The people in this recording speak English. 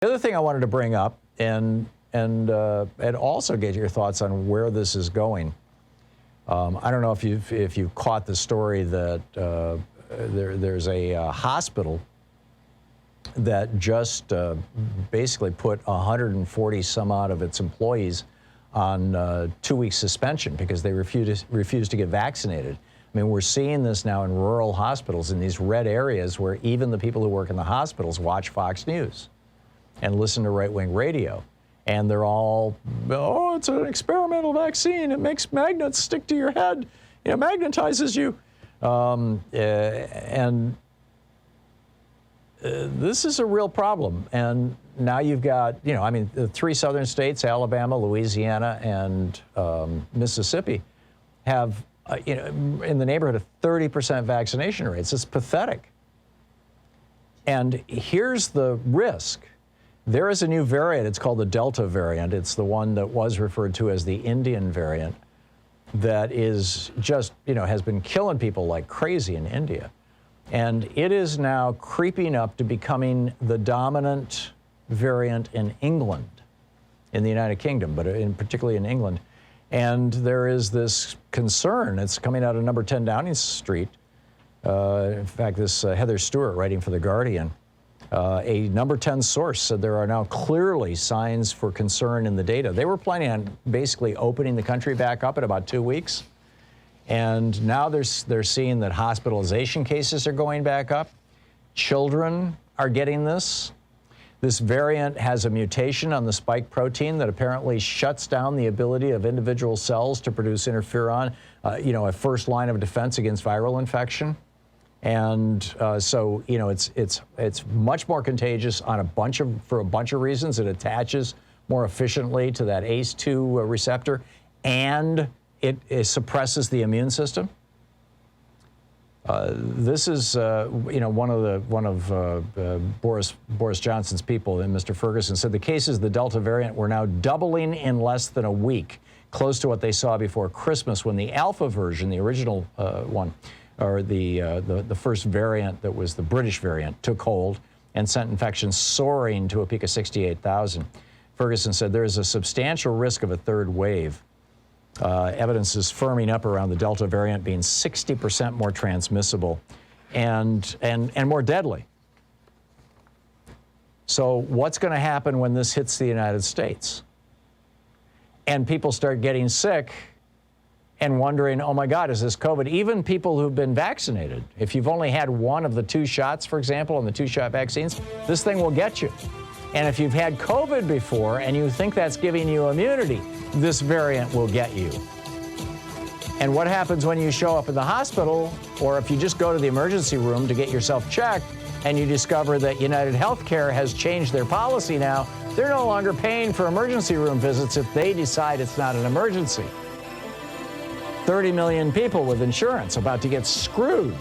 The other thing I wanted to bring up and also get your thoughts on where this is going. I don't know if you've caught the story that there's a hospital that just basically put 140 some odd of its employees on 2-week suspension because they refused to get vaccinated. I mean, we're seeing this now in rural hospitals in these red areas where even the people who work in the hospitals watch Fox News and listen to right-wing radio. And they're all, oh, it's an experimental vaccine. It makes magnets stick to your head. You know, magnetizes you. This is a real problem. And now you've got, you know, I mean, the 3 southern states, Alabama, Louisiana, and Mississippi, have, you know, in the neighborhood of 30% vaccination rates. It's pathetic. And here's the risk. There is a new variant. It's called the Delta variant. It's the one that was referred to as the Indian variant that is just, you know, has been killing people like crazy in India. And it is now creeping up to becoming the dominant variant in England, in the United Kingdom, but particularly in England. And there is this concern. It's coming out of number 10 Downing Street. In fact, this Heather Stewart, writing for The Guardian, a number 10 source said there are now clearly signs for concern in the data. They were planning on basically opening the country back up in about 2 weeks. And now they're seeing that hospitalization cases are going back up. Children are getting this. This variant has a mutation on the spike protein that apparently shuts down the ability of individual cells to produce interferon, you know, a first line of defense against viral infection. And so, you know, it's much more contagious on for a bunch of reasons. It attaches more efficiently to that ACE2 receptor, and it suppresses the immune system. This is, you know, one of Boris Johnson's people, and Mr. Ferguson said the cases of the Delta variant were now doubling in less than a week, close to what they saw before Christmas when the Alpha version, the original one, or the first variant that was the British variant, took hold and sent infections soaring to a peak of 68,000. Ferguson said there is a substantial risk of a third wave. Evidence is firming up around the Delta variant being 60% more transmissible and more deadly. So what's going to happen when this hits the United States? And people start getting sick and wondering, oh my God, is this COVID? Even people who've been vaccinated. If you've only had one of the 2 shots, for example, on the 2-shot vaccines, this thing will get you. And if you've had COVID before and you think that's giving you immunity, this variant will get you. And what happens when you show up in the hospital, or if you just go to the emergency room to get yourself checked and you discover that United Healthcare has changed their policy now, they're no longer paying for emergency room visits if they decide it's not an emergency. 30 million people with insurance about to get screwed.